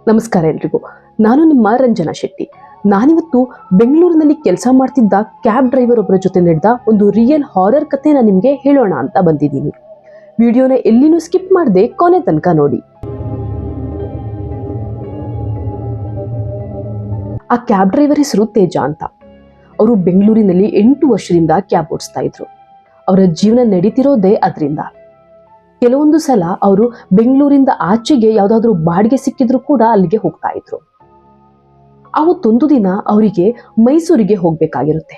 ನಮಸ್ಕಾರ ಎಲ್ರಿಗೂ. ನಾನು ನಿಮ್ಮ ರಂಜನಾ ಶೆಟ್ಟಿ. ನಾನಿವತ್ತು ಬೆಂಗಳೂರಿನಲ್ಲಿ ಕೆಲಸ ಮಾಡ್ತಿದ್ದ ಕ್ಯಾಬ್ ಡ್ರೈವರ್ ಒಬ್ಬರ ಜೊತೆ ನಡೆದ ಒಂದು ರಿಯಲ್ ಹಾರರ್ ಕಥೆನ ನಿಮಗೆ ಹೇಳೋಣ ಅಂತ ಬಂದಿದ್ದೀನಿ. ವಿಡಿಯೋನ ಎಲ್ಲಿನೂ ಸ್ಕಿಪ್ ಮಾಡದೆ ಕೊನೆ ತನಕ ನೋಡಿ. ಆ ಕ್ಯಾಬ್ ಡ್ರೈವರ್ ಹೆಸರು ತೇಜ ಅಂತ. ಅವರು ಬೆಂಗಳೂರಿನಲ್ಲಿ 8 ವರ್ಷದಿಂದ ಕ್ಯಾಬ್ ಓಡಿಸ್ತಾ ಇದ್ರು. ಅವರ ಜೀವನ ನಡೀತಿರೋದೇ ಅದರಿಂದ. ಕೆಲವೊಂದು ಸಲ ಅವರು ಬೆಂಗಳೂರಿಂದ ಆಚೆಗೆ ಯಾವುದಾದ್ರೂ ಬಾಡಿಗೆ ಸಿಕ್ಕಿದ್ರು ಕೂಡ ಅಲ್ಲಿಗೆ ಹೋಗ್ತಾ ಇದ್ರು. ಅವತ್ತೊಂದು ದಿನ ಅವರಿಗೆ ಮೈಸೂರಿಗೆ ಹೋಗ್ಬೇಕಾಗಿರುತ್ತೆ.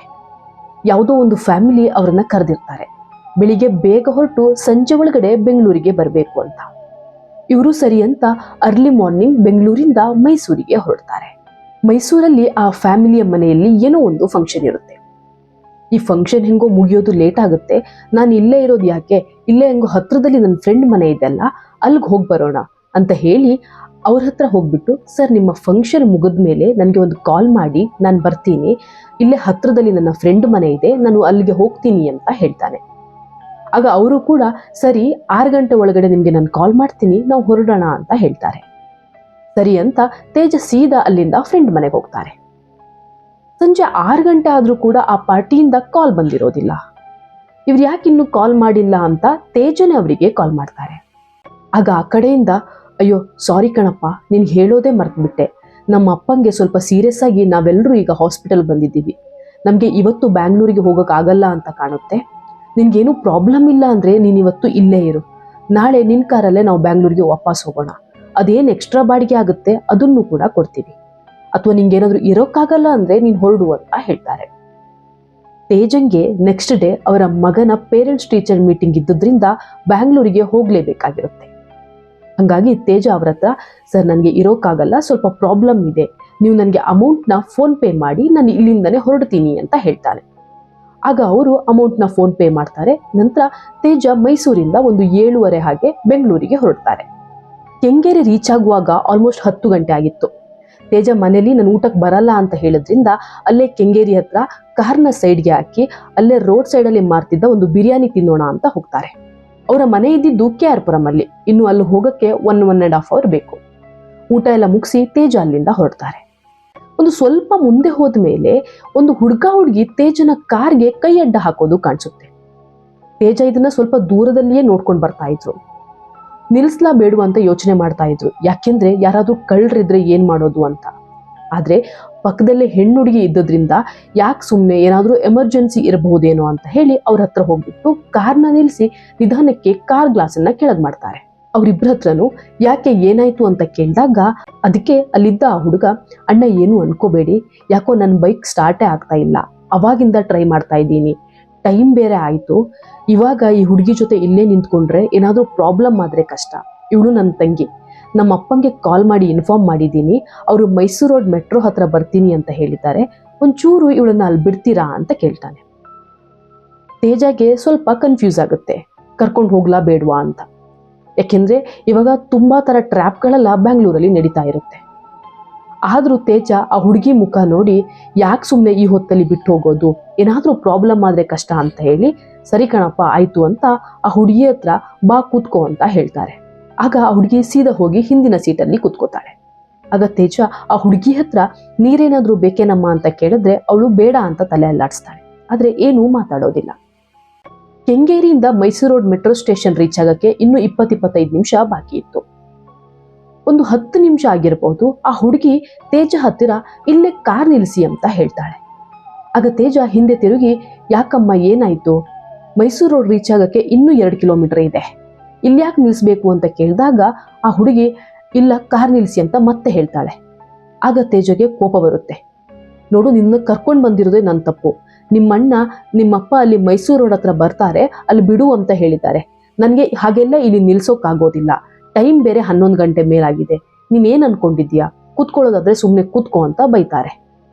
ಯಾವುದೋ ಒಂದು ಫ್ಯಾಮಿಲಿ ಅವರನ್ನ ಕರೆದಿರ್ತಾರೆ. ಬೆಳಿಗ್ಗೆ ಬೇಗ ಹೊರಟು ಸಂಜೆ ಒಳಗಡೆ ಬೆಂಗಳೂರಿಗೆ ಬರಬೇಕು ಅಂತ. ಇವರು ಸರಿ ಅಂತ ಅರ್ಲಿ ಮಾರ್ನಿಂಗ್ ಬೆಂಗಳೂರಿಂದ ಮೈಸೂರಿಗೆ ಹೊರಡ್ತಾರೆ. ಮೈಸೂರಲ್ಲಿ ಆ ಫ್ಯಾಮಿಲಿಯ ಮನೆಯಲ್ಲಿ ಏನೋ ಒಂದು ಫಂಕ್ಷನ್ ಇರುತ್ತೆ. ಈ ಫಂಕ್ಷನ್ ಹೆಂಗೋ ಮುಗಿಯೋದು ಲೇಟ್ ಆಗುತ್ತೆ, ನಾನು ಇಲ್ಲೇ ಇರೋದು ಯಾಕೆ, ಇಲ್ಲೇ ಹೆಂಗೋ ಹತ್ರದಲ್ಲಿ ನನ್ನ ಫ್ರೆಂಡ್ ಮನೆ ಇದೆಲ್ಲ, ಅಲ್ಲಿಗೆ ಹೋಗಿ ಬರೋಣ ಅಂತ ಹೇಳಿ ಅವ್ರ ಹತ್ರ ಹೋಗ್ಬಿಟ್ಟು, ಸರ್ ನಿಮ್ಮ ಫಂಕ್ಷನ್ ಮುಗಿದ ಮೇಲೆ ನನಗೆ ಒಂದು ಕಾಲ್ ಮಾಡಿ, ನಾನು ಬರ್ತೀನಿ, ಇಲ್ಲೇ ಹತ್ರದಲ್ಲಿ ನನ್ನ ಫ್ರೆಂಡ್ ಮನೆ ಇದೆ, ನಾನು ಅಲ್ಲಿಗೆ ಹೋಗ್ತೀನಿ ಅಂತ ಹೇಳ್ತಾನೆ. ಆಗ ಅವರು ಕೂಡ ಸರಿ 6 ಗಂಟೆ ಒಳಗಡೆ ನಿಮಗೆ ನಾನು ಕಾಲ್ ಮಾಡ್ತೀನಿ, ನಾವು ಹೊರಡೋಣ ಅಂತ ಹೇಳ್ತಾರೆ. ಸರಿ ಅಂತ ತೇಜ ಸೀದಾ ಅಲ್ಲಿಂದ ಫ್ರೆಂಡ್ ಮನೆಗೆ ಹೋಗ್ತಾರೆ. ಸಂಜೆ 6 ಗಂಟೆ ಆದರೂ ಕೂಡ ಆ ಪಾರ್ಟಿಯಿಂದ ಕಾಲ್ ಬಂದಿರೋದಿಲ್ಲ. ಇವ್ರು ಯಾಕೆ ಇನ್ನೂ ಕಾಲ್ ಮಾಡಿಲ್ಲ ಅಂತ ತೇಜನೇ ಅವರಿಗೆ ಕಾಲ್ ಮಾಡ್ತಾರೆ. ಆಗ ಆ ಕಡೆಯಿಂದ, ಅಯ್ಯೋ ಸಾರಿ ಕಣಪ್ಪ, ನೀನು ಹೇಳೋದೇ ಮರ್ತ್ಬಿಟ್ಟೆ, ನಮ್ಮ ಅಪ್ಪಂಗೆ ಸ್ವಲ್ಪ ಸೀರಿಯಸ್ ಆಗಿ ನಾವೆಲ್ಲರೂ ಈಗ ಹಾಸ್ಪಿಟಲ್ ಬಂದಿದ್ದೀವಿ, ನಮಗೆ ಇವತ್ತು ಬ್ಯಾಂಗ್ಳೂರಿಗೆ ಹೋಗೋಕ್ಕಾಗಲ್ಲ ಅಂತ ಕಾಣುತ್ತೆ, ನಿನ್ಗೇನು ಪ್ರಾಬ್ಲಮ್ ಇಲ್ಲ ಅಂದರೆ ನೀನು ಇವತ್ತು ಇಲ್ಲೇ ಇರು, ನಾಳೆ ನಿನ್ನ ಕಾರಲ್ಲೇ ನಾವು ಬ್ಯಾಂಗ್ಳೂರಿಗೆ ವಾಪಸ್ ಹೋಗೋಣ, ಅದೇನು ಎಕ್ಸ್ಟ್ರಾ ಬಾಡಿಗೆ ಆಗುತ್ತೆ ಅದನ್ನು ಕೂಡ ಕೊಡ್ತೀವಿ, ಅಥವಾ ನಿಂಗೇನಾದ್ರೂ ಇರೋಕ್ಕಾಗಲ್ಲ ಅಂದ್ರೆ ನೀನು ಹೊರಡು ಅಂತ ಹೇಳ್ತಾರೆ. ತೇಜಂಗೆ ನೆಕ್ಸ್ಟ್ ಡೇ ಅವರ ಮಗನ ಪೇರೆಂಟ್ಸ್ ಟೀಚರ್ ಮೀಟಿಂಗ್ ಇದ್ದುದ್ರಿಂದ ಬ್ಯಾಂಗ್ಳೂರಿಗೆ ಹೋಗ್ಲೇಬೇಕಾಗಿರುತ್ತೆ. ಹಾಗಾಗಿ ತೇಜ ಅವ್ರ ಹತ್ರ, ಸರ್ ನನಗೆ ಇರೋಕ್ಕಾಗಲ್ಲ, ಸ್ವಲ್ಪ ಪ್ರಾಬ್ಲಮ್ ಇದೆ, ನೀವು ನನಗೆ ಅಮೌಂಟ್ನ ಫೋನ್ ಪೇ ಮಾಡಿ ನಾನು ಇಲ್ಲಿಂದನೇ ಹೊರಡ್ತೀನಿ ಅಂತ ಹೇಳ್ತಾನೆ. ಆಗ ಅವರು ಅಮೌಂಟ್ನ ಫೋನ್ ಪೇ ಮಾಡ್ತಾರೆ. ನಂತರ ತೇಜ ಮೈಸೂರಿಂದ ಒಂದು 7:30 ಹಾಗೆ ಬೆಂಗಳೂರಿಗೆ ಹೊರಡ್ತಾರೆ. ಕೆಂಗೇರಿ ರೀಚ್ ಆಗುವಾಗ ಆಲ್ಮೋಸ್ಟ್ 10 ಗಂಟೆ ಆಗಿತ್ತು. ತೇಜ ಮನೇಲಿ ನಾನು ಊಟಕ್ಕೆ ಬರಲ್ಲ ಅಂತ ಹೇಳಿದ್ರಿಂದ ಅಲ್ಲೇ ಕೆಂಗೇರಿ ಹತ್ರ ಕಾರ್ನ ಸೈಡ್ಗೆ ಹಾಕಿ ಅಲ್ಲೇ ರೋಡ್ ಸೈಡಲ್ಲಿ ಮಾರ್ತಿದ್ದ ಒಂದು ಬಿರಿಯಾನಿ ತಿನ್ನೋಣ ಅಂತ ಹೋಗ್ತಾರೆ. ಅವರ ಮನೆ ಇದ್ದಿದ್ದು KR ಅಲ್ಲಿ. ಇನ್ನು ಅಲ್ಲಿ ಹೋಗಕ್ಕೆ 1.5 ಅವರ್ ಬೇಕು. ಊಟ ಎಲ್ಲ ಮುಗಿಸಿ ತೇಜ ಅಲ್ಲಿಂದ ಹೊರಡ್ತಾರೆ. ಒಂದು ಸ್ವಲ್ಪ ಮುಂದೆ ಹೋದ ಮೇಲೆ ಒಂದು ಹುಡುಗಿ ತೇಜನ ಕಾರ್ಗೆ ಕೈ ಅಡ್ಡ ಹಾಕೋದು ಕಾಣಿಸುತ್ತೆ. ತೇಜ ಇದನ್ನ ಸ್ವಲ್ಪ ದೂರದಲ್ಲಿಯೇ ನೋಡ್ಕೊಂಡು ಬರ್ತಾ ಇದ್ರು. ನಿಲ್ಸ್ಲಾ ಬೇಡುವ ಅಂತ ಯೋಚನೆ ಮಾಡ್ತಾ ಇದ್ರು, ಯಾಕೆಂದ್ರೆ ಯಾರಾದ್ರೂ ಕಳ್ಳರಿದ್ರೆ ಏನ್ ಮಾಡೋದು ಅಂತ. ಆದ್ರೆ ಪಕ್ಕದಲ್ಲೇ ಹೆಣ್ಣುಡುಗಿ ಇದ್ದದ್ರಿಂದ ಯಾಕೆ ಸುಮ್ಮನೆ ಏನಾದ್ರೂ ಎಮರ್ಜೆನ್ಸಿ ಇರಬಹುದೇನೋ ಅಂತ ಹೇಳಿ ಅವ್ರ ಹತ್ರ ಹೋಗ್ಬಿಟ್ಟು ಕಾರ್ನ ನಿಲ್ಸಿ ನಿಧಾನಕ್ಕೆ ಕಾರ್ ಗ್ಲಾಸನ್ನ ಕೆಳಗ್ ಮಾಡ್ತಾರೆ. ಅವ್ರಿಬ್ರ ಹತ್ರನು ಯಾಕೆ ಏನಾಯ್ತು ಅಂತ ಕೇಳಿದಾಗ ಅದಕ್ಕೆ ಅಲ್ಲಿದ್ದ ಆ ಹುಡುಗ, ಅಣ್ಣ ಏನು ಅನ್ಕೋಬೇಡಿ, ಯಾಕೋ ನನ್ನ ಬೈಕ್ ಸ್ಟಾರ್ಟೇ ಆಗ್ತಾ ಇಲ್ಲ, ಅವಾಗಿಂದ ಟ್ರೈ ಮಾಡ್ತಾ ಇದ್ದೀನಿ, ಟೈಮ್ ಬೇರೆ ಆಯಿತು, ಇವಾಗ ಈ ಹುಡುಗಿ ಜೊತೆ ಇಲ್ಲೇ ನಿಂತ್ಕೊಂಡ್ರೆ ಏನಾದರೂ ಪ್ರಾಬ್ಲಮ್ ಆದರೆ ಕಷ್ಟ, ಇವಳು ನನ್ನ ತಂಗಿ, ನಮ್ಮ ಅಪ್ಪಂಗೆ ಕಾಲ್ ಮಾಡಿ ಇನ್ಫಾರ್ಮ್ ಮಾಡಿದ್ದೀನಿ, ಅವರು ಮೈಸೂರು ರೋಡ್ ಮೆಟ್ರೋ ಹತ್ರ ಬರ್ತೀನಿ ಅಂತ ಹೇಳಿದ್ದಾರೆ, ಒಂಚೂರು ಇವಳನ್ನ ಅಲ್ಲಿ ಬಿಡ್ತೀರಾ ಅಂತ ಕೇಳ್ತಾನೆ. ತೇಜಗೆ ಸ್ವಲ್ಪ ಕನ್ಫ್ಯೂಸ್ ಆಗುತ್ತೆ, ಕರ್ಕೊಂಡು ಹೋಗ್ಲಾ ಬೇಡವಾ ಅಂತ. ಯಾಕೆಂದ್ರೆ ಇವಾಗ ತುಂಬಾ ಥರ ಟ್ರ್ಯಾಪ್ಗಳೆಲ್ಲ ಬ್ಯಾಂಗ್ಳೂರಲ್ಲಿ ನಡೀತಾ ಇರುತ್ತೆ. ಆದರೂ ತೇಜ ಆ ಹುಡುಗಿ ಮುಖ ನೋಡಿ, ಯಾಕೆ ಸುಮ್ಮನೆ ಈ ಹೊತ್ತಲ್ಲಿ ಬಿಟ್ಟು ಹೋಗೋದು, ಏನಾದರೂ ಪ್ರಾಬ್ಲಮ್ ಆದರೆ ಕಷ್ಟ ಅಂತ ಹೇಳಿ, ಸರಿ ಕಣಪ್ಪ ಆಯಿತು ಅಂತ ಆ ಹುಡುಗಿ ಹತ್ರ ಬಾ ಕೂತ್ಕೋ ಅಂತ ಹೇಳ್ತಾರೆ. ಆಗ ಆ ಹುಡುಗಿ ಸೀದಾ ಹೋಗಿ ಹಿಂದಿನ ಸೀಟಲ್ಲಿ ಕೂತ್ಕೋತಾಳೆ. ಆಗ ತೇಜ ಆ ಹುಡುಗಿ ಹತ್ರ ನೀರೇನಾದರೂ ಬೇಕೇನಮ್ಮ ಅಂತ ಕೇಳಿದ್ರೆ ಅವಳು ಬೇಡ ಅಂತ ತಲೆ ಅಲ್ಲಾಡಿಸ್ತಾಳೆ. ಆದರೆ ಏನೂ ಮಾತಾಡೋದಿಲ್ಲ. ಕೆಂಗೇರಿಯಿಂದ Mysuru road metro station reach ಆಗಕ್ಕೆ ಇನ್ನೂ 20-25 ನಿಮಿಷ ಬಾಕಿ ಇತ್ತು. ಒಂದು 10 ನಿಮಿಷ ಆಗಿರಬಹುದು. ಆ ಹುಡುಗಿ ತೇಜ ಹತ್ತಿರ ಇಲ್ಲೇ ಕಾರ್ ನಿಲ್ಲಿಸಿ ಅಂತ ಹೇಳ್ತಾಳೆ. ಆಗ ತೇಜ ಹಿಂದೆ ತಿರುಗಿ, ಯಾಕಮ್ಮ ಏನಾಯ್ತು, ಮೈಸೂರು ರೋಡ್ ರೀಚ್ ಆಗಕ್ಕೆ ಇನ್ನೂ 2 ಕಿಲೋಮೀಟರ್ ಇದೆ, ಇಲ್ಲಿ ಯಾಕೆ ನಿಲ್ಲಿಸ್ಬೇಕು ಅಂತ ಕೇಳಿದಾಗ ಆ ಹುಡುಗಿ ಇಲ್ಲ ಕಾರ್ ನಿಲ್ಲಿಸಿ ಅಂತ ಮತ್ತೆ ಹೇಳ್ತಾಳೆ. ಆಗ ತೇಜಗೆ ಕೋಪ ಬರುತ್ತೆ. ನೋಡು, ನಿನ್ನ ಕರ್ಕೊಂಡು ಬಂದಿರೋದೇ ನನ್ನ ತಪ್ಪು, ನಿಮ್ಮಣ್ಣ ನಿಮ್ಮಪ್ಪ ಅಲ್ಲಿ ಮೈಸೂರು ರೋಡ್ ಹತ್ರ ಬರ್ತಾರೆ, ಅಲ್ಲಿ ಬಿಡು ಅಂತ ಹೇಳಿದ್ದಾರೆ, ನನಗೆ ಹಾಗೆಲ್ಲ ಇಲ್ಲಿ ನಿಲ್ಸೋಕ್ಕಾಗೋದಿಲ್ಲ, ಟೈಮ್ ಬೇರೆ 11 ಗಂಟೆ ಮೇಲಾಗಿದೆ, ನೀನೇನು ಅನ್ಕೊಂಡಿದ್ಯಾ, ಕೂತ್ಕೊಳ್ಳೋದಾದ್ರೆ ಸುಮ್ಮನೆ ಕೂತ್ಕೋ ಅಂತ ಬೈತಾರೆ.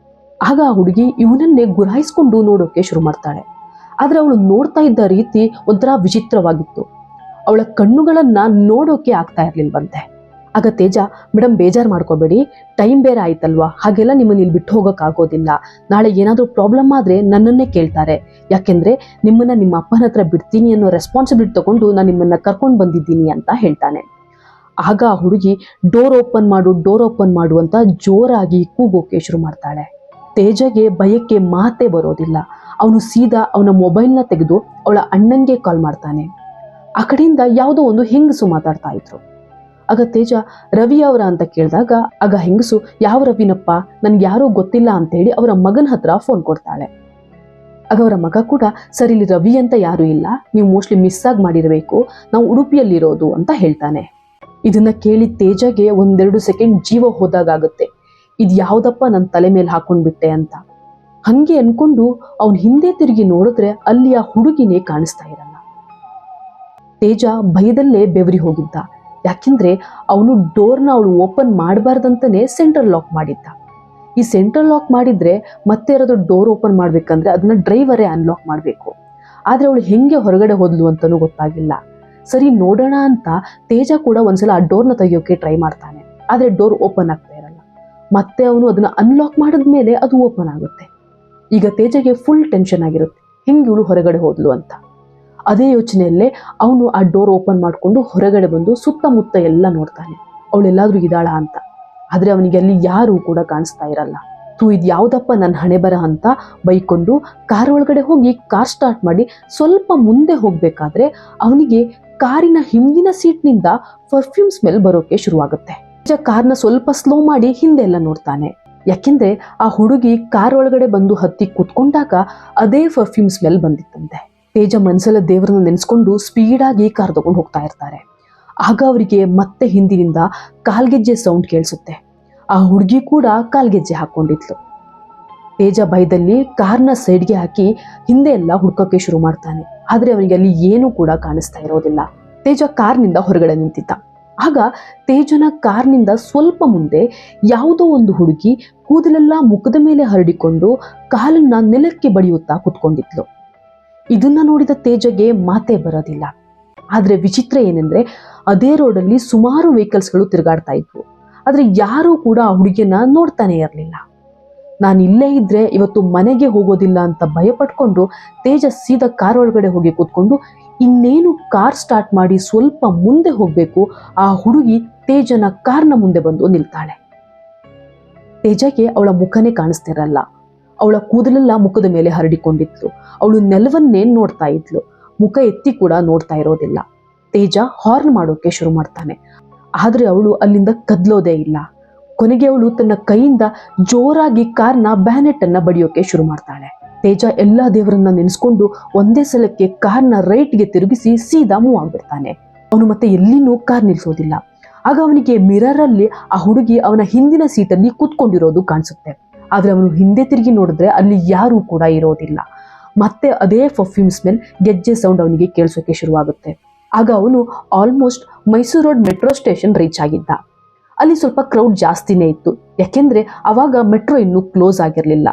ಆಗ ಆ ಹುಡುಗಿ ಇವನನ್ನೇ ಗುರಾಯಿಸ್ಕೊಂಡು ನೋಡೋಕೆ ಶುರು ಮಾಡ್ತಾಳೆ. ಆದ್ರೆ ಅವಳು ನೋಡ್ತಾ ಇದ್ದ ರೀತಿ ಒಂಥರ ವಿಚಿತ್ರವಾಗಿತ್ತು. ಅವಳ ಕಣ್ಣುಗಳನ್ನ ನೋಡೋಕೆ ಆಗ್ತಾ ಇರ್ಲಿಲ್ವಂತೆ. ಆಗ ತೇಜ, ಮೇಡಮ್ ಬೇಜಾರು ಮಾಡ್ಕೋಬೇಡಿ, ಟೈಮ್ ಬೇರೆ ಆಯ್ತಲ್ವಾ, ಹಾಗೆಲ್ಲ ನಿಮ್ಮನ್ನ ಇಲ್ಲಿ ಬಿಟ್ಟು ಹೋಗೋಕ್ಕಾಗೋದಿಲ್ಲ, ನಾಳೆ ಏನಾದರೂ ಪ್ರಾಬ್ಲಮ್ ಆದರೆ ನನ್ನನ್ನೇ ಕೇಳ್ತಾರೆ, ಯಾಕೆಂದ್ರೆ ನಿಮ್ಮನ್ನ ನಿಮ್ಮ ಅಪ್ಪನ ಹತ್ರ ಬಿಡ್ತೀನಿ ಅನ್ನೋ ರೆಸ್ಪಾನ್ಸಿಬಿಲಿಟಿ ತಗೊಂಡು ನಾನು ನಿಮ್ಮನ್ನ ಕರ್ಕೊಂಡು ಬಂದಿದ್ದೀನಿ ಅಂತ ಹೇಳ್ತಾನೆ. ಆಗ ಆ ಹುಡುಗಿ ಡೋರ್ ಓಪನ್ ಮಾಡು ಅಂತ ಜೋರಾಗಿ ಕೂಗೋಕೆ ಶುರು ಮಾಡ್ತಾಳೆ. ತೇಜಗೆ ಭಯಕ್ಕೆ ಮಾತೇ ಬರೋದಿಲ್ಲ. ಅವನು ಸೀದಾ ಅವನ ಮೊಬೈಲ್ನ ತೆಗೆದು ಅವಳ ಅಣ್ಣಂಗೆ ಕಾಲ್ ಮಾಡ್ತಾನೆ. ಆ ಕಡೆಯಿಂದ ಯಾವುದೋ ಒಂದು ಹೆಂಗಸು ಮಾತಾಡ್ತಾ ಇದ್ರು. ಆಗ ತೇಜ ರವಿ ಅವರ ಅಂತ ಕೇಳಿದಾಗ ಆಗ ಹೆಂಗಸು ಯಾವ ರವಿನಪ್ಪ, ನನ್ಗೆ ಯಾರೂ ಗೊತ್ತಿಲ್ಲ ಅಂತೇಳಿ ಅವರ ಮಗನ ಹತ್ರ ಫೋನ್ ಕೊಡ್ತಾಳೆ. ಆಗ ಅವರ ಮಗ ಕೂಡ ಸರಿ ಇಲ್ಲಿ ರವಿ ಅಂತ ಯಾರು ಇಲ್ಲ, ನೀವು ಮೋಸ್ಟ್ಲಿ ಮಿಸ್ ಆಗಿ ಮಾಡಿರಬೇಕು, ನಾವು ಉಡುಪಿಯಲ್ಲಿರೋದು ಅಂತ ಹೇಳ್ತಾನೆ. ಇದನ್ನ ಕೇಳಿ ತೇಜಗೆ 1-2 ಸೆಕೆಂಡ್ ಜೀವ ಹೋದಾಗುತ್ತೆ. ಇದು ಯಾವ್ದಪ್ಪ ನನ್ನ ತಲೆ ಮೇಲೆ ಹಾಕೊಂಡ್ಬಿಟ್ಟೆ ಅಂತ. ಹಂಗೆ ಅನ್ಕೊಂಡು ಅವನ್ ಹಿಂದೆ ತಿರುಗಿ ನೋಡಿದ್ರೆ ಅಲ್ಲಿ ಆ ಹುಡುಗಿನೇ ಕಾಣಿಸ್ತಾ ಇರಲ್ಲ. ತೇಜ ಭಯದಲ್ಲೇ ಬೆವರಿ ಹೋಗಿದ್ದ. ಯಾಕೆಂದ್ರೆ ಅವನು ಡೋರ್ನ ಅವಳು ಓಪನ್ ಮಾಡಬಾರ್ದಂತಾನೆ ಸೆಂಟ್ರಲ್ ಲಾಕ್ ಮಾಡಿದ್ದ. ಈ ಸೆಂಟ್ರಲ್ ಲಾಕ್ ಮಾಡಿದ್ರೆ ಮತ್ತೆ ಯಾರಾದ್ರೂ ಡೋರ್ ಓಪನ್ ಮಾಡ್ಬೇಕಂದ್ರೆ ಅದನ್ನ ಡ್ರೈವರೇ ಅನ್ಲಾಕ್ ಮಾಡಬೇಕು. ಆದ್ರೆ ಅವಳು ಹೆಂಗೆ ಹೊರಗಡೆ ಹೋದ್ಲು ಅಂತಾನೂ ಗೊತ್ತಾಗಿಲ್ಲ. ಸರಿ ನೋಡೋಣ ಅಂತ ತೇಜ ಕೂಡ ಒಂದ್ಸಲ ಆ ಡೋರ್ನ ತೆಗಿಯೋಕೆ ಟ್ರೈ ಮಾಡ್ತಾನೆ. ಆದ್ರೆ ಡೋರ್ ಓಪನ್ ಆಗ್ತಾ ಇರಲ್ಲ. ಮತ್ತೆ ಅವನು ಅದನ್ನ ಅನ್ಲಾಕ್ ಮಾಡಿದ್ಮೇಲೆ ಅದು ಓಪನ್ ಆಗುತ್ತೆ. ಈಗ ತೇಜಗೆ ಫುಲ್ ಟೆನ್ಷನ್ ಆಗಿರುತ್ತೆ, ಹೆಂಗೆ ಇವಳು ಹೊರಗಡೆ ಹೋದ್ಲು ಅಂತ. ಅದೇ ಯೋಚನೆಯಲ್ಲೇ ಅವನು ಆ ಡೋರ್ ಓಪನ್ ಮಾಡಿಕೊಂಡು ಹೊರಗಡೆ ಬಂದು ಸುತ್ತಮುತ್ತ ಎಲ್ಲ ನೋಡ್ತಾನೆ, ಅವಳೆಲ್ಲಾದ್ರೂ ಇದ್ದಾಳ ಅಂತ. ಆದ್ರೆ ಅವನಿಗೆ ಅಲ್ಲಿ ಯಾರೂ ಕೂಡ ಕಾಣಿಸ್ತಾ ಇರಲ್ಲ. ಇದು ಯಾವ್ದಪ್ಪ ನನ್ನ ಹಣೆ ಬರ ಅಂತ ಬೈಕೊಂಡು ಕಾರ್ ಒಳಗಡೆ ಹೋಗಿ ಕಾರ್ ಸ್ಟಾರ್ಟ್ ಮಾಡಿ ಸ್ವಲ್ಪ ಮುಂದೆ ಹೋಗ್ಬೇಕಾದ್ರೆ ಅವನಿಗೆ ಕಾರಿನ ಹಿಂದಿನ ಸೀಟ್ನಿಂದ ಪರ್ಫ್ಯೂಮ್ ಸ್ಮೆಲ್ ಬರೋಕೆ ಶುರುವಾಗುತ್ತೆ. ಕಾರ್ನ ಸ್ವಲ್ಪ ಸ್ಲೋ ಮಾಡಿ ಹಿಂದೆ ಎಲ್ಲ ನೋಡ್ತಾನೆ. ಯಾಕೆಂದ್ರೆ ಆ ಹುಡುಗಿ ಕಾರ್ ಒಳಗಡೆ ಬಂದು ಹತ್ತಿ ಕೂತ್ಕೊಂಡಾಗ ಅದೇ ಪರ್ಫ್ಯೂಮ್ ಸ್ಮೆಲ್ ಬಂದಿತ್ತಂತೆ. ತೇಜ ಮನ್ಸಲ್ಲ ದೇವರನ್ನ ನೆನೆಸ್ಕೊಂಡು ಸ್ಪೀಡಾಗಿ ಕಾರ್ ತಗೊಂಡು ಹೋಗ್ತಾ ಇರ್ತಾರೆ. ಆಗ ಅವರಿಗೆ ಮತ್ತೆ ಹಿಂದಿನಿಂದ ಕಾಲ್ಗೆಜ್ಜೆ ಸೌಂಡ್ ಕೇಳಿಸುತ್ತೆ. ಆ ಹುಡುಗಿ ಕೂಡ ಕಾಲ್ಗೆಜ್ಜೆ ಹಾಕೊಂಡಿದ್ಲು. ತೇಜ ಭಯದಲ್ಲಿ ಕಾರ್ನ ಸೈಡ್ಗೆ ಹಾಕಿ ಹಿಂದೆ ಎಲ್ಲ ಹುಡ್ಕೋಕೆ ಶುರು ಮಾಡ್ತಾನೆ. ಆದ್ರೆ ಅವನಿಗೆ ಅಲ್ಲಿ ಏನೂ ಕೂಡ ಕಾಣಿಸ್ತಾ ಇರೋದಿಲ್ಲ. ತೇಜ ಕಾರ್ನಿಂದ ಹೊರಗಡೆ ನಿಂತಿದ್ದ. ಆಗ ತೇಜನ ಕಾರ್ನಿಂದ ಸ್ವಲ್ಪ ಮುಂದೆ ಯಾವುದೋ ಒಂದು ಹುಡುಗಿ ಕೂದಲೆಲ್ಲ ಮುಖದ ಮೇಲೆ ಹರಡಿಕೊಂಡು ಕಾಲನ್ನ ನೆಲಕ್ಕೆ ಬಡಿಯುತ್ತಾ ಕುತ್ಕೊಂಡಿದ್ಲು. ಇದನ್ನ ನೋಡಿದ ತೇಜಗೆ ಮಾತೇ ಬರೋದಿಲ್ಲ. ಆದ್ರೆ ವಿಚಿತ್ರ ಏನೆಂದ್ರೆ ಅದೇ ರೋಡಲ್ಲಿ ಸುಮಾರು ವೆಹಿಕಲ್ಸ್ಗಳು ತಿರುಗಾಡ್ತಾ ಇದ್ವು. ಆದ್ರೆ ಯಾರೂ ಕೂಡ ಆ ಹುಡುಗಿಯನ್ನ ನೋಡ್ತಾನೆ ಇರಲಿಲ್ಲ. ನಾನು ಇಲ್ಲೇ ಇದ್ರೆ ಇವತ್ತು ಮನೆಗೆ ಹೋಗೋದಿಲ್ಲ ಅಂತ ಭಯ ಪಟ್ಕೊಂಡು ತೇಜ ಸೀದಾ ಕಾರ್ ಒಳಗಡೆ ಹೋಗಿ ಕೂತ್ಕೊಂಡು ಇನ್ನೇನು ಕಾರ್ ಸ್ಟಾರ್ಟ್ ಮಾಡಿ ಸ್ವಲ್ಪ ಮುಂದೆ ಹೋಗ್ಬೇಕು, ಆ ಹುಡುಗಿ ತೇಜನ ಕಾರ್ನ ಮುಂದೆ ಬಂದು ನಿಲ್ತಾಳೆ. ತೇಜಗೆ ಅವಳ ಮುಖನೇ ಕಾಣಿಸ್ತಿರಲ್ಲ. ಅವಳ ಕೂದಲೆಲ್ಲ ಮುಖದ ಮೇಲೆ ಹರಡಿಕೊಂಡಿದ್ಲು. ಅವಳು ನೆಲವನ್ನೇ ನೋಡ್ತಾ ಇದ್ಲು. ಮುಖ ಎತ್ತಿ ಕೂಡ ನೋಡ್ತಾ ಇರೋದಿಲ್ಲ. ತೇಜ ಹಾರ್ನ್ ಮಾಡೋಕೆ ಶುರು ಮಾಡ್ತಾನೆ. ಆದ್ರೆ ಅವಳು ಅಲ್ಲಿಂದ ಕದ್ಲೋದೇ ಇಲ್ಲ. ಕೊನೆಗೆ ಅವಳು ತನ್ನ ಕೈಯಿಂದ ಜೋರಾಗಿ ಕಾರ್ನ ಬ್ಯಾನೆಟ್ ಅನ್ನ ಬಡಿಯೋಕೆ ಶುರು ಮಾಡ್ತಾಳೆ. ತೇಜ ಎಲ್ಲಾ ದೇವರನ್ನ ನೆನೆಸ್ಕೊಂಡು ಒಂದೇ ಸಲಕ್ಕೆ ಕಾರ್ನ ರೈಟ್ಗೆ ತಿರುಗಿಸಿ ಸೀದಾ ಮೂವ್ ಆಗ್ಬಿಡ್ತಾನೆ. ಅವನು ಮತ್ತೆ ಎಲ್ಲಿನೂ ಕಾರ್ ನಿಲ್ಸೋದಿಲ್ಲ. ಆಗ ಅವನಿಗೆ ಮಿರರ್ ಅಲ್ಲಿ ಆ ಹುಡುಗಿ ಅವನ ಹಿಂದಿನ ಸೀಟಲ್ಲಿ ಕೂತ್ಕೊಂಡಿರೋದು ಕಾಣಿಸುತ್ತೆ. ಆದ್ರೆ ಅವನು ಹಿಂದೆ ತಿರುಗಿ ನೋಡಿದ್ರೆ ಅಲ್ಲಿ ಯಾರೂ ಕೂಡ ಇರೋದಿಲ್ಲ. ಮತ್ತೆ ಅದೇ ಪರ್ಫ್ಯೂಮ್ ಸ್ಮೆಲ್, ಗೆಜ್ಜೆ ಸೌಂಡ್ ಅವನಿಗೆ ಕೇಳಿಸೋಕೆ ಶುರುವಾಗುತ್ತೆ. ಆಗ ಅವನು almost Mysuru road metro station reach ಆಗಿದ್ದ. ಅಲ್ಲಿ ಸ್ವಲ್ಪ ಕ್ರೌಡ್ ಜಾಸ್ತಿನೇ ಇತ್ತು. ಯಾಕೆಂದ್ರೆ ಅವಾಗ ಮೆಟ್ರೋ ಇನ್ನೂ ಕ್ಲೋಸ್ ಆಗಿರಲಿಲ್ಲ.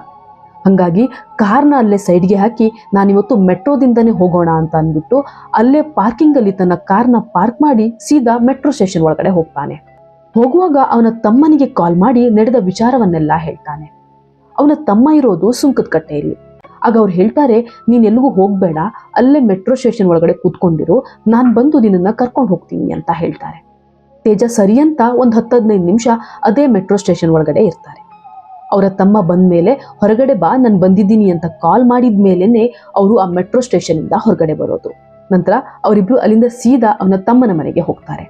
ಹಾಗಾಗಿ ಕಾರ್ನ ಅಲ್ಲೇ ಸೈಡ್ಗೆ ಹಾಕಿ ನಾನಿವತ್ತು ಮೆಟ್ರೋದಿಂದನೇ ಹೋಗೋಣ ಅಂತ ಅಂದ್ಬಿಟ್ಟು ಅಲ್ಲೇ ಪಾರ್ಕಿಂಗ್ ಅಲ್ಲಿ ತನ್ನ ಕಾರ್ನ ಪಾರ್ಕ್ ಮಾಡಿ ಸೀದಾ ಮೆಟ್ರೋ ಸ್ಟೇಷನ್ ಒಳಗಡೆ ಹೋಗ್ತಾನೆ. ಹೋಗುವಾಗ ಅವನ ತಮ್ಮನಿಗೆ ಕಾಲ್ ಮಾಡಿ ನಡೆದ ವಿಚಾರವನ್ನೆಲ್ಲ ಹೇಳ್ತಾನೆ. ಅವನ ತಮ್ಮ ಇರೋದು ಸುಂಕದ ಕಟ್ಟೆಯಲ್ಲಿ. ಆಗ ಅವ್ರು ಹೇಳ್ತಾರೆ, ನೀನ್ ಎಲ್ಲಿಗೂ ಹೋಗ್ಬೇಡ, ಅಲ್ಲೇ ಮೆಟ್ರೋ ಸ್ಟೇಷನ್ ಒಳಗಡೆ ಕೂತ್ಕೊಂಡಿರು, ನಾನು ಬಂದು ನಿನ್ನನ್ನ ಕರ್ಕೊಂಡು ಹೋಗ್ತೀನಿ ಅಂತ ಹೇಳ್ತಾರೆ. ತೇಜ ಸರಿ ಅಂತ ಒಂದು 10-15 ನಿಮಿಷ ಅದೇ ಮೆಟ್ರೋ ಸ್ಟೇಷನ್ ಒಳಗಡೆ ಇರ್ತಾರೆ. ಅವರ ತಮ್ಮ ಬಂದ ಮೇಲೆ ಹೊರಗಡೆ ಬಾ, ನಾನು ಬಂದಿದ್ದೀನಿ ಅಂತ ಕಾಲ್ ಮಾಡಿದ ಮೇಲೇನೆ ಅವರು ಆ ಮೆಟ್ರೋ ಸ್ಟೇಷನ್ ಇಂದ ಹೊರಗಡೆ ಬರೋದು. ನಂತರ ಅವರಿಬ್ರು ಅಲ್ಲಿಂದ ಸೀದಾ ಅವನ ತಮ್ಮನ ಮನೆಗೆ ಹೋಗ್ತಾರೆ.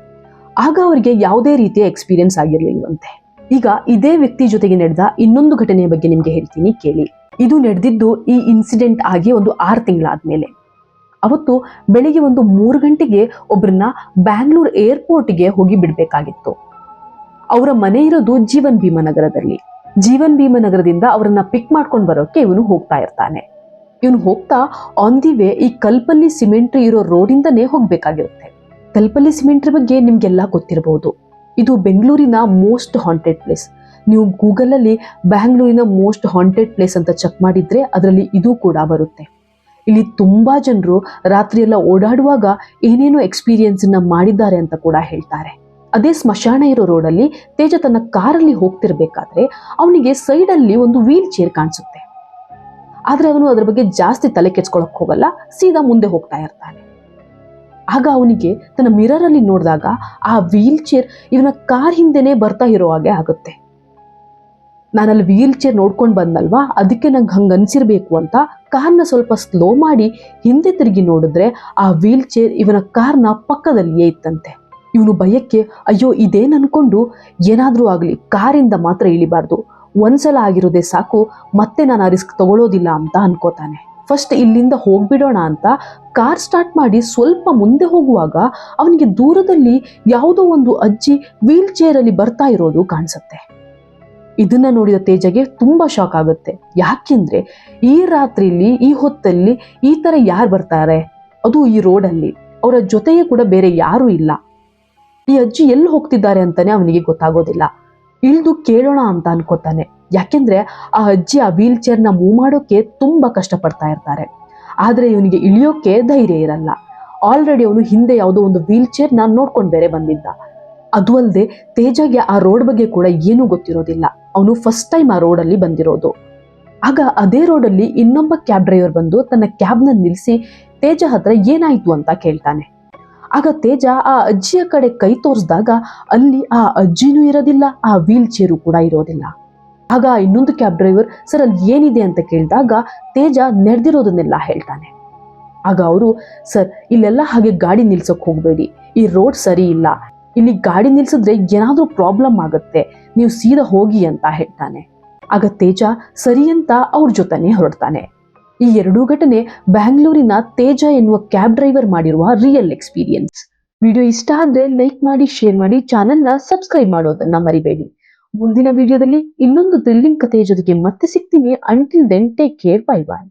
ಆಗ ಅವರಿಗೆ ಯಾವುದೇ ರೀತಿಯ ಎಕ್ಸ್ಪೀರಿಯನ್ಸ್ ಆಗಿರ್ಲಿಲ್ವಂತೆ. ಈಗ ಇದೇ ವ್ಯಕ್ತಿ ಜೊತೆಗೆ ನಡೆದ ಇನ್ನೊಂದು ಘಟನೆಯ ಬಗ್ಗೆ ನಿಮ್ಗೆ ಹೇಳ್ತೀನಿ, ಕೇಳಿ. ಇದು ನಡೆದಿದ್ದು ಈ ಇನ್ಸಿಡೆಂಟ್ ಆಗಿ ಒಂದು 6 ತಿಂಗಳಾದ್ಮೇಲೆ. ಅವತ್ತು ಬೆಳಿಗ್ಗೆ ಒಂದು 3 ಗಂಟೆಗೆ ಒಬ್ಬರನ್ನ ಬ್ಯಾಂಗ್ಳೂರ್ ಏರ್ಪೋರ್ಟ್ಗೆ ಹೋಗಿ ಬಿಡ್ಬೇಕಾಗಿತ್ತು. ಅವರ ಮನೆ ಇರೋದು ಜೀವನ್ ಭೀಮನಗರದಲ್ಲಿ. ಜೀವನ್ ಭೀಮನಗರದಿಂದ ಅವರನ್ನ ಪಿಕ್ ಮಾಡ್ಕೊಂಡು ಬರೋಕೆ ಇವನು ಹೋಗ್ತಾ ಇರ್ತಾನೆ. ಇವನು ಹೋಗ್ತಾ ಆನ್ ದಿ ವೇ ಈ ಕಲ್ಪಲ್ಲಿ ಸಿಮೆಂಟ್ರಿ ಇರೋ ರೋಡಿಂದನೇ ಹೋಗ್ಬೇಕಾಗಿರುತ್ತೆ. ಕಲ್ಪಲ್ಲಿ ಸಿಮೆಂಟ್ರಿ ಬಗ್ಗೆ ನಿಮ್ಗೆಲ್ಲ ಗೊತ್ತಿರಬಹುದು. ಇದು ಬೆಂಗಳೂರಿನ ಮೋಸ್ಟ್ ಹಾಂಟೆಡ್ ಪ್ಲೇಸ್. ನೀವು ಗೂಗಲ್ ಅಲ್ಲಿ ಬ್ಯಾಂಗ್ಳೂರಿನ ಮೋಸ್ಟ್ ಹಾಂಟೆಡ್ ಪ್ಲೇಸ್ ಅಂತ ಚೆಕ್ ಮಾಡಿದ್ರೆ ಅದರಲ್ಲಿ ಇದು ಕೂಡ ಬರುತ್ತೆ. ಇಲ್ಲಿ ತುಂಬಾ ಜನರು ರಾತ್ರಿ ಎಲ್ಲ ಓಡಾಡುವಾಗ ಏನೇನೋ ಎಕ್ಸ್ಪೀರಿಯನ್ಸ್ ಮಾಡಿದ್ದಾರೆ ಅಂತ ಕೂಡ ಹೇಳ್ತಾರೆ. ಅದೇ ಸ್ಮಶಾನ ಇರೋ ರೋಡಲ್ಲಿ ತೇಜ ತನ್ನ ಕಾರಲ್ಲಿ ಹೋಗ್ತಿರ್ಬೇಕಾದ್ರೆ ಅವನಿಗೆ ಸೈಡ್ ಅಲ್ಲಿ ಒಂದು ವೀಲ್ ಚೇರ್ ಕಾಣಿಸುತ್ತೆ. ಆದ್ರೆ ಅವನು ಅದ್ರ ಬಗ್ಗೆ ಜಾಸ್ತಿ ತಲೆ ಕೆಡ್ಸ್ಕೊಳಕ್ ಹೋಗಲ್ಲ, ಸೀದಾ ಮುಂದೆ ಹೋಗ್ತಾ ಇರ್ತಾನೆ. ಆಗ ಅವನಿಗೆ ತನ್ನ ಮಿರರ್ ಅಲ್ಲಿ ನೋಡಿದಾಗ ಆ ವೀಲ್ ಚೇರ್ ಇವನ ಕಾರ್ ಹಿಂದೆನೆ ಬರ್ತಾ ಇರೋ ಹಾಗೆ ಆಗುತ್ತೆ. ನಾನಲ್ಲಿ ವೀಲ್ ಚೇರ್ ನೋಡ್ಕೊಂಡು ಬಂದಲ್ವಾ, ಅದಕ್ಕೆ ನಂಗೆ ಹಂಗೆ ಅನ್ಸಿರ್ಬೇಕು ಅಂತ ಕಾರ್ನ ಸ್ವಲ್ಪ ಸ್ಲೋ ಮಾಡಿ ಹಿಂದೆ ತಿರುಗಿ ನೋಡಿದ್ರೆ ಆ ವೀಲ್ ಚೇರ್ ಇವನ ಕಾರ್ನ ಪಕ್ಕದಲ್ಲಿಯೇ ಇತ್ತಂತೆ. ಇವನು ಭಯಕ್ಕೆ ಅಯ್ಯೋ ಇದೇನು ಅನ್ಕೊಂಡು ಏನಾದ್ರೂ ಆಗ್ಲಿ ಕಾರಿಂದ ಮಾತ್ರ ಇಳಿಬಾರ್ದು, ಒಂದ್ಸಲ ಆಗಿರೋದೇ ಸಾಕು, ಮತ್ತೆ ನಾನು ಆ ರಿಸ್ಕ್ ತಗೊಳ್ಳೋದಿಲ್ಲ ಅಂತ ಅನ್ಕೋತಾನೆ. ಫಸ್ಟ್ ಇಲ್ಲಿಂದ ಹೋಗ್ಬಿಡೋಣ ಅಂತ ಕಾರ್ ಸ್ಟಾರ್ಟ್ ಮಾಡಿ ಸ್ವಲ್ಪ ಮುಂದೆ ಹೋಗುವಾಗ ಅವನಿಗೆ ದೂರದಲ್ಲಿ ಯಾವುದೋ ಒಂದು ಅಜ್ಜಿ ವೀಲ್ ಚೇರ್ ಅಲ್ಲಿ ಬರ್ತಾ ಇರೋದು ಕಾಣಿಸುತ್ತೆ. ಇದನ್ನ ನೋಡಿದ ತೇಜಗೆ ತುಂಬಾ ಶಾಕ್ ಆಗುತ್ತೆ. ಯಾಕೆಂದ್ರೆ ಈ ರಾತ್ರಿಲಿ ಈ ಹೊತ್ತಲ್ಲಿ ಈ ತರ ಯಾರು ಬರ್ತಾರೆ, ಅದು ಈ ರೋಡಲ್ಲಿ, ಅವರ ಜೊತೆಗೆ ಕೂಡ ಬೇರೆ ಯಾರು ಇಲ್ಲ. ಈ ಅಜ್ಜಿ ಎಲ್ಲಿ ಹೋಗ್ತಿದ್ದಾರೆ ಅಂತಾನೆ ಅವನಿಗೆ ಗೊತ್ತಾಗೋದಿಲ್ಲ. ಇಳಿದು ಕೇಳೋಣ ಅಂತ ಅನ್ಕೋತಾನೆ. ಯಾಕೆಂದ್ರೆ ಆ ಅಜ್ಜಿ ಆ ವೀಲ್ ಚೇರ್ನ ಮೂವ್ ಮಾಡೋಕೆ ತುಂಬಾ ಕಷ್ಟಪಡ್ತಾ ಇರ್ತಾರೆ. ಆದ್ರೆ ಇವನಿಗೆ ಇಳಿಯೋಕೆ ಧೈರ್ಯ ಇರಲ್ಲ. ಆಲ್ರೆಡಿ ಅವನು ಹಿಂದೆ ಯಾವುದೋ ಒಂದು ವೀಲ್ ಚೇರ್ನ ನೋಡ್ಕೊಂಡು ಬೇರೆ ಬಂದಿದ್ದ. ಅದು ಅಲ್ಲದೆ ತೇಜಗೆ ಆ ರೋಡ್ ಬಗ್ಗೆ ಕೂಡ ಏನೂ ಗೊತ್ತಿರೋದಿಲ್ಲ. ಅವನು ಫಸ್ಟ್ ಟೈಮ್ ಆ ರೋಡಲ್ಲಿ ಬಂದಿರೋದು. ಆಗ ಅದೇ ರೋಡಲ್ಲಿ ಇನ್ನೊಬ್ಬ ಕ್ಯಾಬ್ ಡ್ರೈವರ್ ಬಂದು ತನ್ನ ಕ್ಯಾಬ್ನ ನಿಲ್ಲಿಸಿ ತೇಜ ಹತ್ರ ಏನಾಯ್ತು ಅಂತ ಕೇಳ್ತಾನೆ. ಆಗ ತೇಜ ಆ ಅಜ್ಜಿಯ ಕಡೆ ಕೈ ತೋರಿಸಿದಾಗ ಅಲ್ಲಿ ಆ ಅಜ್ಜಿನೂ ಇರೋದಿಲ್ಲ, ಆ ವೀಲ್ ಚೇರು ಕೂಡ ಇರೋದಿಲ್ಲ. ಆಗ ಇನ್ನೊಂದು ಕ್ಯಾಬ್ ಡ್ರೈವರ್ ಸರ್ ಅಲ್ಲಿ ಏನಿದೆ ಅಂತ ಕೇಳಿದಾಗ ತೇಜ ನಡೆದಿರೋದನ್ನೆಲ್ಲ ಹೇಳ್ತಾನೆ. ಆಗ ಅವರು ಸರ್ ಇಲ್ಲೆಲ್ಲ ಹಾಗೆ ಗಾಡಿ ನಿಲ್ಸೋಕ್ ಹೋಗ್ಬೇಡಿ, ಈ ರೋಡ್ ಸರಿ ಇಲ್ಲ, ಇಲ್ಲಿ ಗಾಡಿ ನಿಲ್ಸಿದ್ರೆ ಏನಾದ್ರೂ ಪ್ರಾಬ್ಲಮ್ ಆಗುತ್ತೆ, ನೀವು ಸೀದಾ ಹೋಗಿ ಅಂತ ಹೇಳ್ತಾನೆ. ಆಗ ತೇಜ ಸರಿ ಅಂತ ಅವ್ರ ಜೊತೆನೆ ಹೊರಡ್ತಾನೆ. ಈ ಎರಡೂ ಘಟನೆ ಬ್ಯಾಂಗ್ಳೂರಿನ ತೇಜ ಎನ್ನುವ ಕ್ಯಾಬ್ ಡ್ರೈವರ್ ಮಾಡಿರುವ ರಿಯಲ್ ಎಕ್ಸ್ಪೀರಿಯನ್ಸ್. ವಿಡಿಯೋ ಇಷ್ಟ ಆದ್ರೆ ಲೈಕ್ ಮಾಡಿ, ಶೇರ್ ಮಾಡಿ, ಚಾನೆಲ್ನ ಸಬ್ಸ್ಕ್ರೈಬ್ ಮಾಡೋದನ್ನ ಮರಿಬೇಡಿ. ಮುಂದಿನ ವಿಡಿಯೋದಲ್ಲಿ ಇನ್ನೊಂದು ಥ್ರಿಲ್ಲಿಂಗ್ ಕಥೆಯ ಜೊತೆಗೆ ಮತ್ತೆ ಸಿಗ್ತೀನಿ. Until then take care, bye ಬಾಯ್.